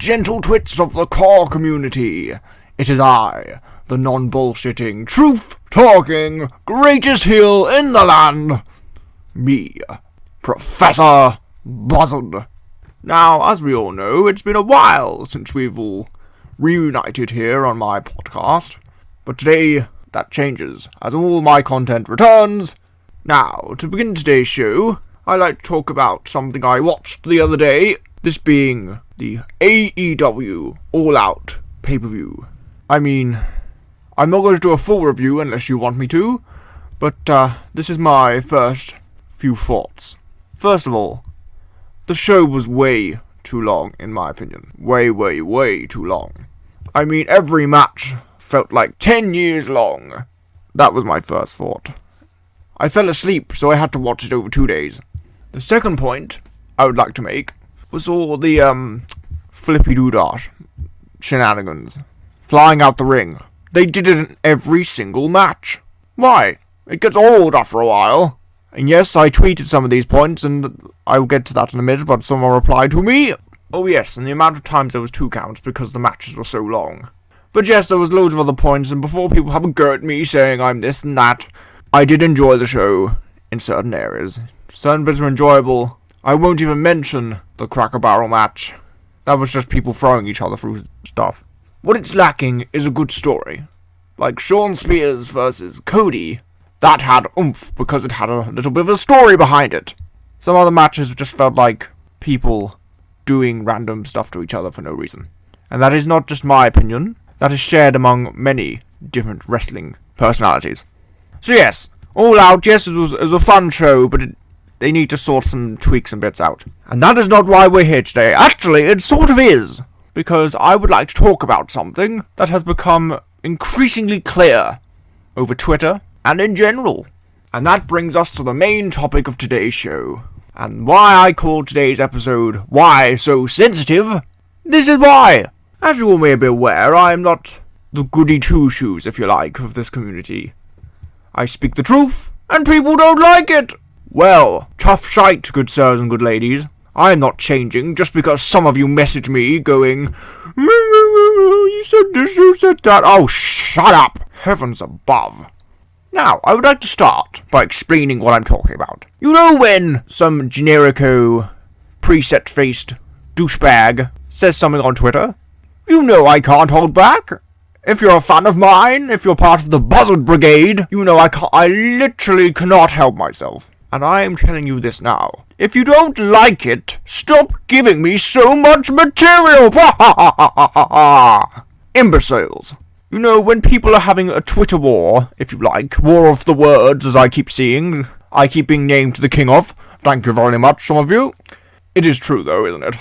gentle twits of the core community. It is I, the non-bullshitting, truth-talking, greatest heel in the land. Me, Professor Buzzard. Now, as we all know, it's been a while since we've all reunited here on my podcast, but today that changes, as all my content returns. Now, to begin today's show, I'd like to talk about something I watched the other day, this being the AEW All Out pay-per-view. I mean, I'm not going to do a full review unless you want me to, but this is my first few thoughts. First of all, the show was way too long, in my opinion. Way too long. I mean, every match felt like 10 years long. That was my first thought. I fell asleep, so I had to watch it over 2 days. The second point I would like to make was all the, flippy-doo-dah shenanigans. Flying out the ring. They did it in every single match. Why? It gets old after a while. And yes, I tweeted some of these points, and I'll get to that in a minute, but someone replied to me. Oh yes, and the amount of times there was 2 counts because the matches were so long. But yes, there was loads of other points, and before people have a go at me saying I'm this and that, I did enjoy the show in certain areas. Certain bits were enjoyable. I won't even mention the Cracker Barrel match. That was just people throwing each other through stuff. What it's lacking is a good story. Like Shawn Spears versus Cody. That had oomph because it had a little bit of a story behind it. Some other matches just felt like people doing random stuff to each other for no reason. And that is not just my opinion. That is shared among many different wrestling personalities. So yes, All Out, yes, it was a fun show, but they need to sort some tweaks and bits out. And that is not why we're here today. Actually, it sort of is. Because I would like to talk about something that has become increasingly clear over Twitter and in general. And that brings us to the main topic of today's show. And why I called today's episode, Why So Sensitive? This is why. As you all may be aware, I am not the goody two-shoes, if you like, of this community. I speak the truth, and people don't like it. Well, tough shite, good sirs and good ladies. I am not changing just because some of you message me going, you said this, you said that. Oh, shut up. Heavens above. Now, I would like to start by explaining what I'm talking about. You know when some generico, preset-faced douchebag says something on Twitter? You know I can't hold back. If you're a fan of mine, if you're part of the Buzzard Brigade, you know I literally cannot help myself. And I am telling you this now. If you don't like it, stop giving me so much material! Imbeciles. You know, when people are having a Twitter war, if you like, war of the words, as I keep seeing, I keep being named the king of. Thank you very much, some of you. It is true, though, isn't it?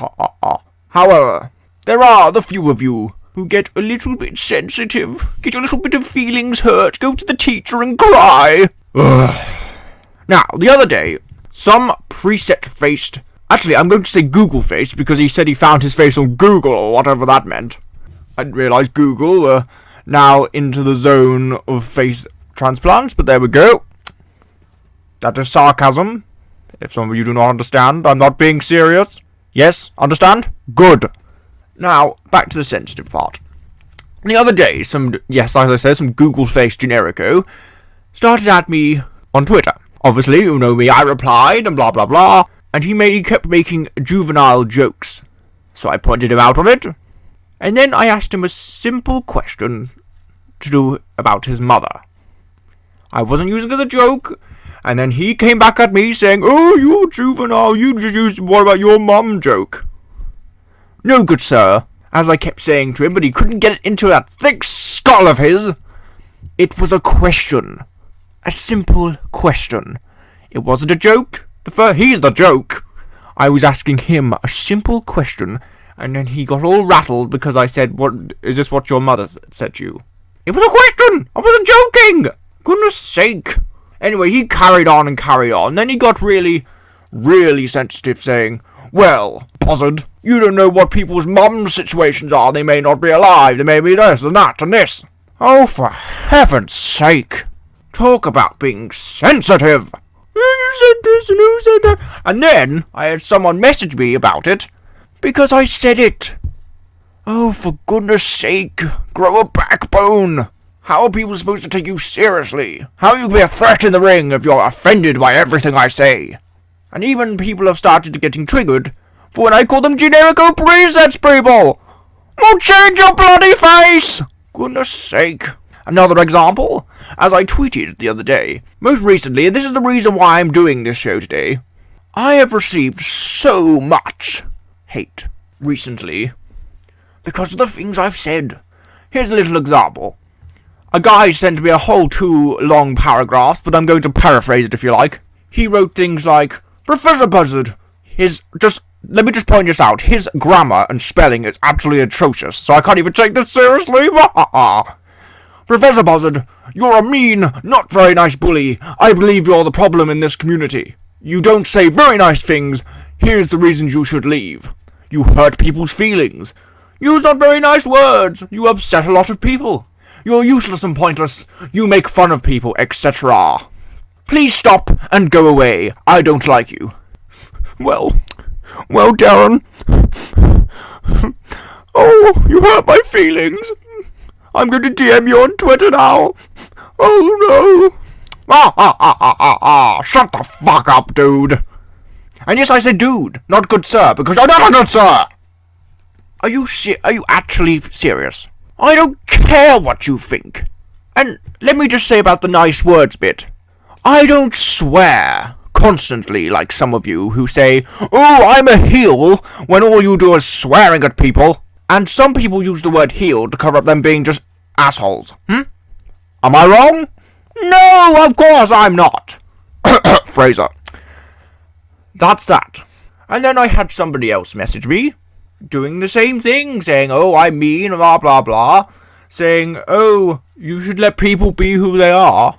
However, there are the few of you who get a little bit sensitive, get a little bit of feelings hurt, go to the teacher and cry. Now, the other day, some preset-faced... Actually, I'm going to say Google-faced, because he said he found his face on Google, or whatever that meant. I didn't realise Google were now into the zone of face transplants, but there we go. That is sarcasm. If some of you do not understand, I'm not being serious. Yes, understand? Good. Now, back to the sensitive part. The other day, as I said, some Google-faced generico started at me on Twitter. Obviously, you know me, I replied, and blah blah blah, and he kept making juvenile jokes. So I pointed him out on it, and then I asked him a simple question to do about his mother. I wasn't using it as a joke, and then he came back at me saying, oh, you're juvenile, you just used what about your mum joke. No, good sir, as I kept saying to him, but he couldn't get it into that thick skull of his. It was a question. A simple question. It wasn't a joke. He's the joke. I was asking him a simple question, and then he got all rattled because I said, "What is this? What your mother said to you?" It was a question. I wasn't joking. Goodness sake. Anyway, he carried on and carried on. Then he got really, really sensitive, saying, "Well, Buzzard, you don't know what people's mum's situations are. They may not be alive. They may be this and that and this." Oh, for heaven's sake. Talk about being sensitive. You said this and you said that. And then I had someone message me about it because I said it. Oh, for goodness sake, grow a backbone! How are people supposed to take you seriously? How you can be a threat in the ring if you're offended by everything I say? And even people have started getting triggered for when I call them generico presets, people! Well, change your bloody face! Goodness sake. Another example, as I tweeted the other day, most recently, and this is the reason why I'm doing this show today, I have received so much hate recently because of the things I've said. Here's a little example. A guy sent me a whole 2 long paragraphs, but I'm going to paraphrase it if you like. He wrote things like, Professor Buzzard, let me just point this out, his grammar and spelling is absolutely atrocious, so I can't even take this seriously. Professor Buzzard, you're a mean, not very nice bully. I believe you're the problem in this community. You don't say very nice things. Here's the reasons you should leave. You hurt people's feelings. Use not very nice words. You upset a lot of people. You're useless and pointless. You make fun of people, etc. Please stop and go away. I don't like you. Well, Darren. Oh, you hurt my feelings. I'm going to DM you on Twitter now. Oh no. Shut the fuck up, dude. And yes, I said dude, not good sir, because I'm not a good sir. Are you actually serious? I don't care what you think. And let me just say about the nice words bit. I don't swear constantly like some of you who say, oh, I'm a heel, when all you do is swearing at people. And some people use the word heel to cover up them being just assholes. Am I wrong? No, of course I'm not. Fraser. That's that. And then I had somebody else message me, doing the same thing, saying, oh, I'm mean, blah, blah, blah. Saying, oh, you should let people be who they are.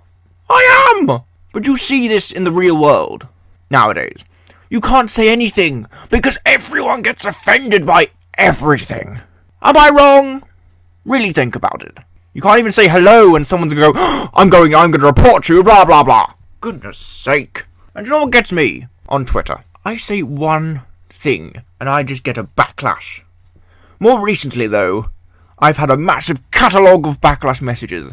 I am! But you see this in the real world. Nowadays. You can't say anything, because everyone gets offended by everything. Am I wrong? Really think about it. You can't even say hello and someone's gonna go, oh, I'm going to report you, blah, blah, blah. Goodness sake. And you know what gets me on Twitter? I say one thing, and I just get a backlash. More recently, though, I've had a massive catalogue of backlash messages.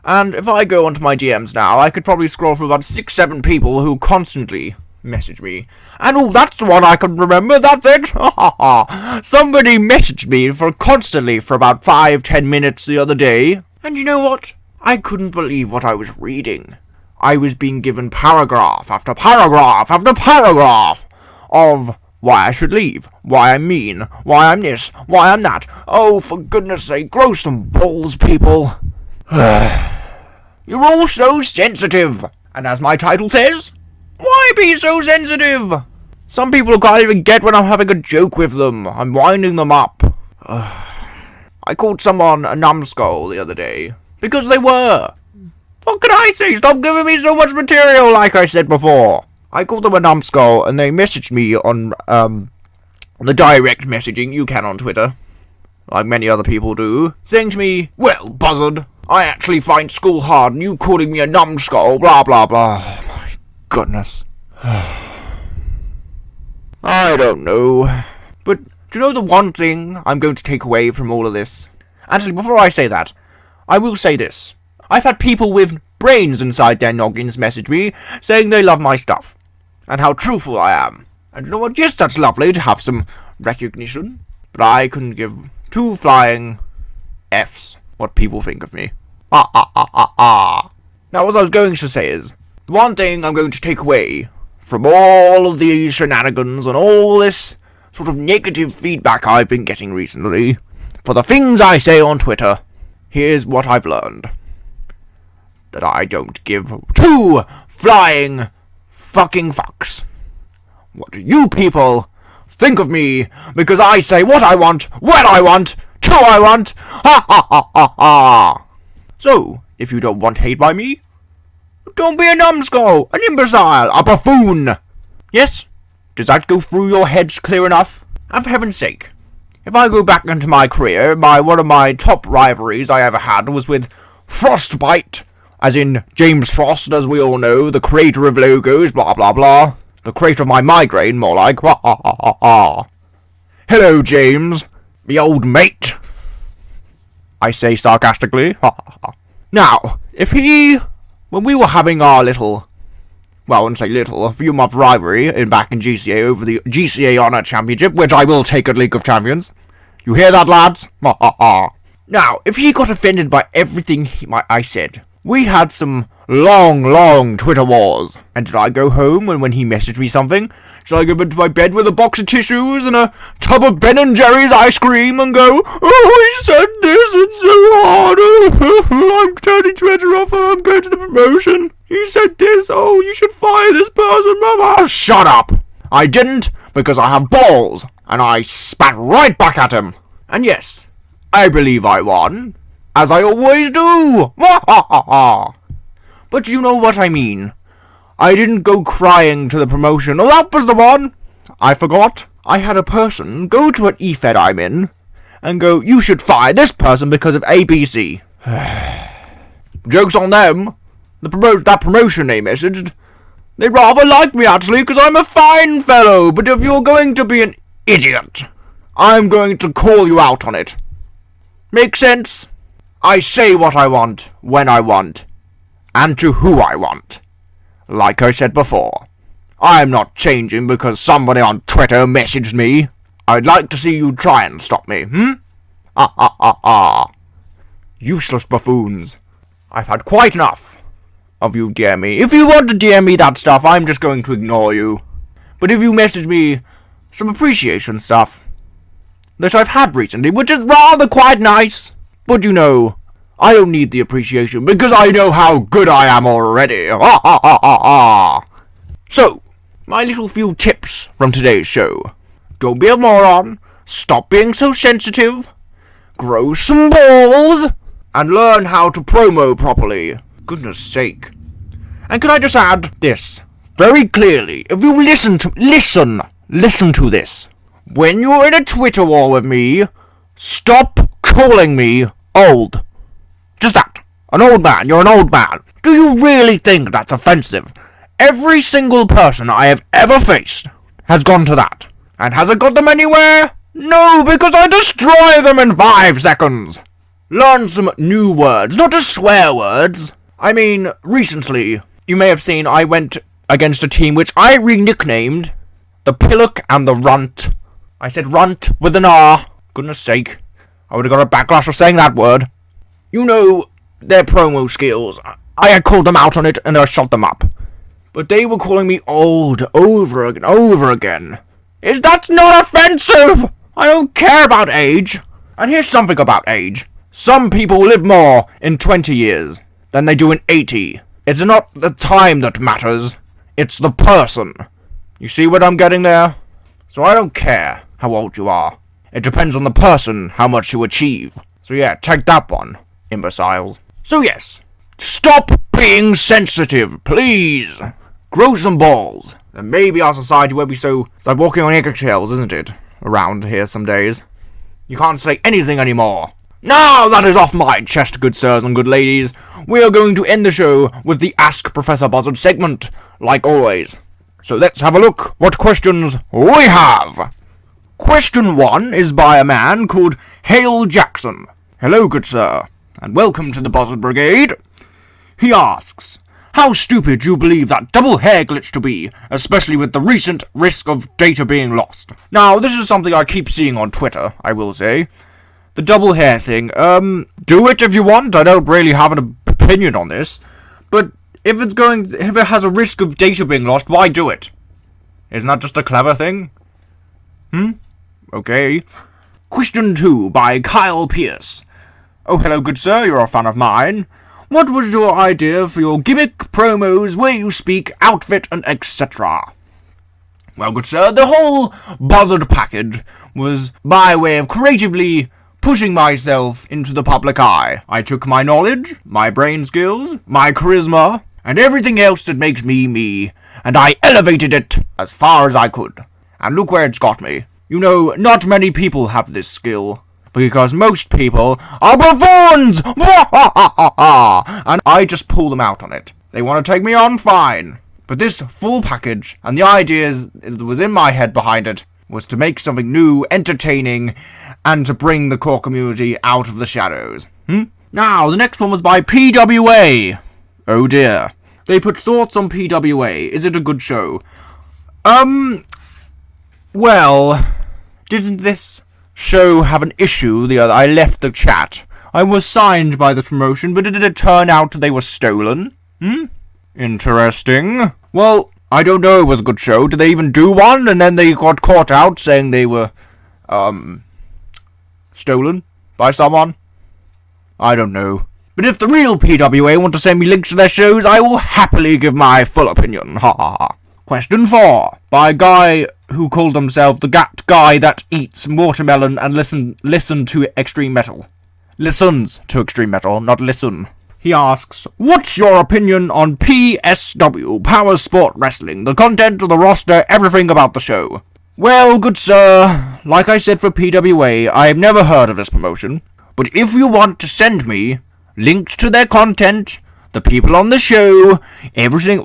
And if I go onto my DMs now, I could probably scroll through about 6-7 people who constantly message me. And oh, that's the one I can remember, that's it! Somebody messaged me constantly for about 5-10 minutes the other day. And you know what? I couldn't believe what I was reading. I was being given paragraph after paragraph after paragraph of why I should leave, why I'm mean, why I'm this, why I'm that. Oh, for goodness sake, grow some balls, people. You're all so sensitive. And as my title says, why be so sensitive? Some people can't even get when I'm having a joke with them. I'm winding them up. I called someone a numbskull the other day. Because they were. What can I say? Stop giving me so much material like I said before. I called them a numbskull and they messaged me on the direct messaging you can on Twitter. Like many other people do. Saying to me, well, Buzzard, I actually find school hard and you calling me a numbskull, blah, blah, blah. Oh, my goodness. I don't know. But do you know the one thing I'm going to take away from all of this? Actually, before I say that, I will say this. I've had people with brains inside their noggins message me saying they love my stuff and how truthful I am. And you know what? Yes, that's lovely to have some recognition, but I couldn't give 2 flying F's what people think of me. Now, what I was going to say is, the one thing I'm going to take away from all of these shenanigans and all this sort of negative feedback I've been getting recently, for the things I say on Twitter, here's what I've learned. That I don't give 2 flying fucking fucks. What do you people think of me, because I say what I want, when I want, who I want, ha. So, if you don't want hate by me, don't be a numbskull, an imbecile, a buffoon. Yes? Does that go through your heads clear enough? And for heaven's sake, if I go back into my career, one of my top rivalries I ever had was with Frostbite, as in James Frost, as we all know, the creator of logos, blah blah blah. The creator of my migraine, more like, Hello, James. me old mate, I say sarcastically. Now, if he, when we were having our little, well, I wouldn't say little, a few-month rivalry back in GCA over the GCA Honor Championship, which I will take at League of Champions. You hear that, lads? Now, if he got offended by everything I said, we had some long Twitter wars. And did I go home and when he messaged me something, should I go into my bed with a box of tissues and a tub of Ben & Jerry's ice cream and go, oh, he said this, it's so hard, I'm turning Twitter off, I'm going to the promotion, he said this, oh, you should fire this person, mama. Shut up! I didn't, because I have balls, and I spat right back at him. And yes, I believe I won, as I always do. But you know what I mean. I didn't go crying to the promotion. Oh, that was the one! I forgot. I had a person go to an EFED I'm in and go, you should fire this person because of ABC. Joke's on them. That promotion they messaged. They rather like me, actually, because I'm a fine fellow. But if you're going to be an idiot, I'm going to call you out on it. Make sense? I say what I want, when I want, and to who I want. Like I said before, I'm not changing because somebody on Twitter messaged me. I'd like to see you try and stop me, Useless buffoons. I've had quite enough of you, dear me. If you want to DM me that stuff, I'm just going to ignore you. But if you message me some appreciation stuff that I've had recently, which is rather quite nice, but you know, I don't need the appreciation because I know how good I am already. So, my little few tips from today's show. Don't be a moron, stop being so sensitive, grow some balls, and learn how to promo properly. Goodness sake. And can I just add this very clearly? If you listen to this. When you're in a Twitter war with me, stop calling me old. Just that. An old man. You're an old man. Do you really think that's offensive? Every single person I have ever faced has gone to that. And has it got them anywhere? No, because I destroy them in 5 seconds. Learn some new words, not just swear words. I mean, recently, you may have seen I went against a team which I re-nicknamed the Pillock and the Runt. I said runt with an R. Goodness sake. I would have got a backlash for saying that word. You know, their promo skills. I had called them out on it and I shut them up. But they were calling me old over again. Is that not offensive? I don't care about age. And here's something about age. Some people live more in 20 years than they do in 80. It's not the time that matters. It's the person. You see what I'm getting there? So I don't care how old you are. It depends on the person how much you achieve. So yeah, take that one, imbeciles. So yes, stop being sensitive, please. Grow some balls. And maybe our society won't be so... It's like walking on eggshells, isn't it? Around here some days. You can't say anything anymore. Now that is off my chest, good sirs and good ladies, we are going to end the show with the Ask Professor Buzzard segment, like always. So let's have a look what questions we have. Question 1 is by a man called Hale Jackson. Hello, good sir, and welcome to the Buzzard Brigade. He asks, how stupid you believe that double hair glitch to be, especially with the recent risk of data being lost. Now, this is something I keep seeing on Twitter, I will say. The double hair thing, do it if you want, I don't really have an opinion on this, but if it has a risk of data being lost, why do it? Isn't that just a clever thing? Okay. Question 2 by Kyle Pierce. Oh, hello, good sir, you're a fan of mine. What was your idea for your gimmick, promos, where you speak, outfit, and etc.? Well, good sir, the whole Buzzard package was my way of creatively pushing myself into the public eye. I took my knowledge, my brain skills, my charisma, and everything else that makes me me, and I elevated it as far as I could. And look where it's got me. You know, not many people have this skill, because most people are buffoons! And I just pull them out on it. They want to take me on, fine. But this full package, and the ideas that was in my head behind it, was to make something new, entertaining, and to bring the core community out of the shadows. Now, the next one was by PWA. Oh dear. They put thoughts on PWA. Is it a good show? Well, didn't this show have an issue the other? I left the chat. I was signed by the promotion, but did it turn out they were stolen? Interesting. Well, I don't know, it was a good show. Did they even do one? And then they got caught out saying they were, stolen by someone? I don't know. But if the real PWA want to send me links to their shows, I will happily give my full opinion. Ha ha ha. Question 4. By a guy who called himself the guy that eats watermelon and listen to extreme metal. Listens to extreme metal, not listen. He asks, what's your opinion on PSW, Power Sport Wrestling? The content, the roster, everything about the show. Well, good sir, like I said for PWA, I have never heard of this promotion. But if you want to send me links to their content, the people on the show, everything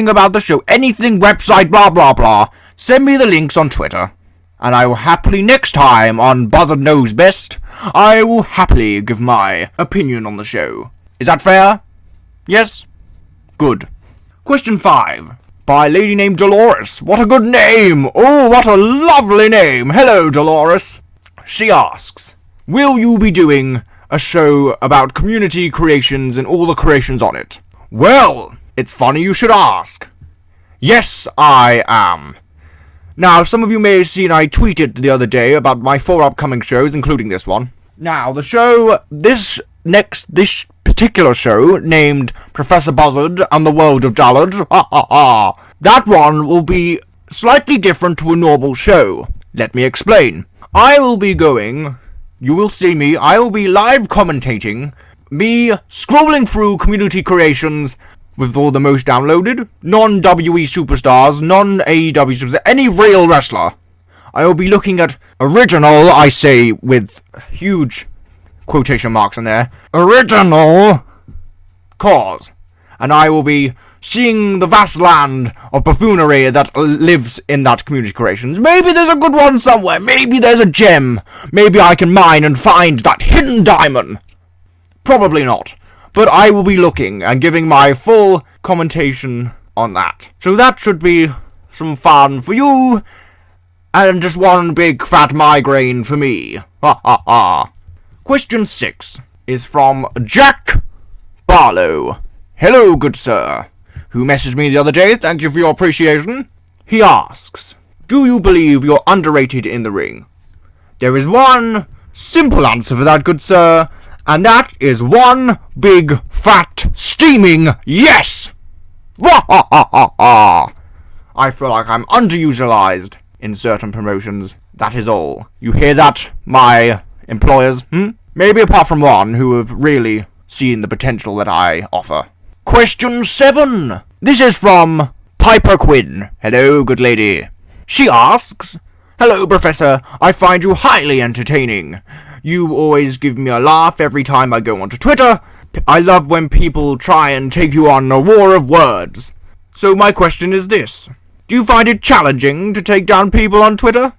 about the show, anything, website, blah blah blah, send me the links on Twitter. And I will happily, next time on Buzzard Knows Best, I will happily give my opinion on the show. Is that fair? Yes? Good. Question 5. By a lady named Dolores. What a good name! Oh, what a lovely name! Hello, Dolores. She asks, will you be doing a show about community creations and all the creations on it? Well, it's funny you should ask. Yes, I am. Now, some of you may have seen I tweeted the other day about my 4 upcoming shows, including this one. Now, the show, this particular show, named Professor Buzzard and the World of Dullard, that one will be slightly different to a normal show. Let me explain. I will be going, you will see me, I will be live commentating, me scrolling through community creations with all the most downloaded, non-WE superstars, non-AEW superstars, any real wrestler. I will be looking at original, I say with huge quotation marks in there, original cause. And I will be seeing the vast land of buffoonery that lives in that community creations. Maybe there's a good one somewhere, maybe there's a gem, maybe I can mine and find that hidden diamond. Probably not. But I will be looking and giving my full commentation on that. So that should be some fun for you, and just one big fat migraine for me. Ha ha ha. Question 6 is from Jack Barlow. Hello, good sir. Who messaged me the other day, thank you for your appreciation. He asks, do you believe you're underrated in the ring? There is one simple answer for that, good sir, and that is one big, fat, steaming yes! Wah ha ha ha ha! I feel like I'm underutilized in certain promotions. That is all. You hear that, my employers? Maybe apart from one who have really seen the potential that I offer. Question 7. This is from Piper Quinn. Hello, good lady. She asks, hello, Professor. I find you highly entertaining. You always give me a laugh every time I go onto Twitter. I love when people try and take you on a war of words. So my question is this. Do you find it challenging to take down people on Twitter?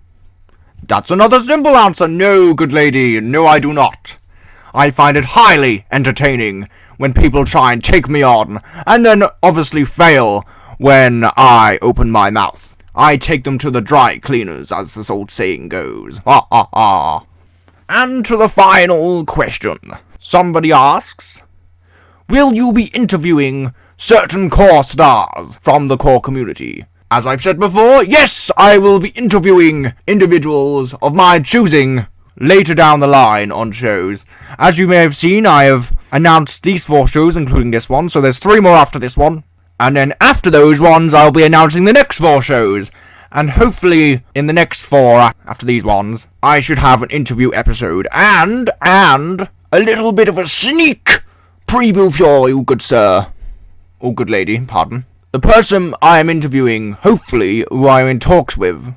That's another simple answer. No, good lady. No, I do not. I find it highly entertaining when people try and take me on, and then obviously fail when I open my mouth. I take them to the dry cleaners, as this old saying goes. Ha ha ha. And to the final question. Somebody asks, will you be interviewing certain core stars from the core community? As I've said before, yes, I will be interviewing individuals of my choosing later down the line on shows. As you may have seen, I have announced these 4 shows, including this one, so there's 3 more after this one. And then after those ones, I'll be announcing the next 4 shows. And hopefully, in the next 4, after these ones, I should have an interview episode. And a little bit of a sneak preview for you, good sir. Or good lady, pardon. The person I am interviewing, hopefully, who I'm in talks with,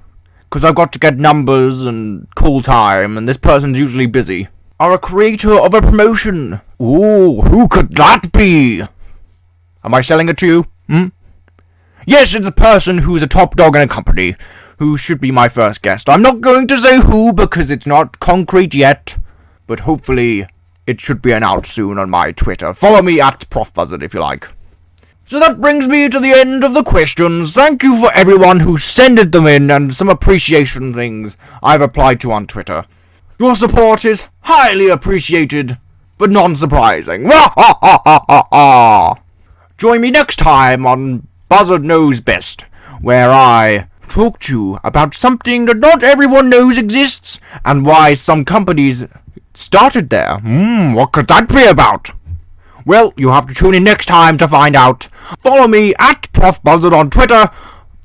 because I've got to get numbers and call time, and this person's usually busy, are a creator of a promotion. Ooh, who could that be? Am I selling it to you? Yes, it's a person who's a top dog in a company, who should be my first guest. I'm not going to say who because it's not concrete yet, but hopefully it should be announced soon on my Twitter. Follow me at Prof Buzzard if you like. So that brings me to the end of the questions. Thank you for everyone who sent them in and some appreciation things I've applied to on Twitter. Your support is highly appreciated, but non-surprising. Join me next time on Buzzard Knows Best, where I talk to you about something that not everyone knows exists, and why some companies started there. What could that be about? Well, you have to tune in next time to find out. Follow me at Prof Buzzard on Twitter,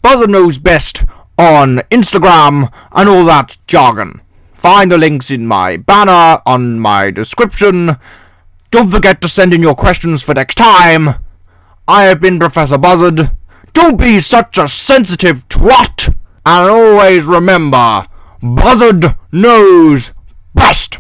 Buzzard Knows Best on Instagram, and all that jargon. Find the links in my banner on my description. Don't forget to send in your questions for next time. I have been Professor Buzzard. Don't be such a sensitive twat. And always remember, Buzzard knows best.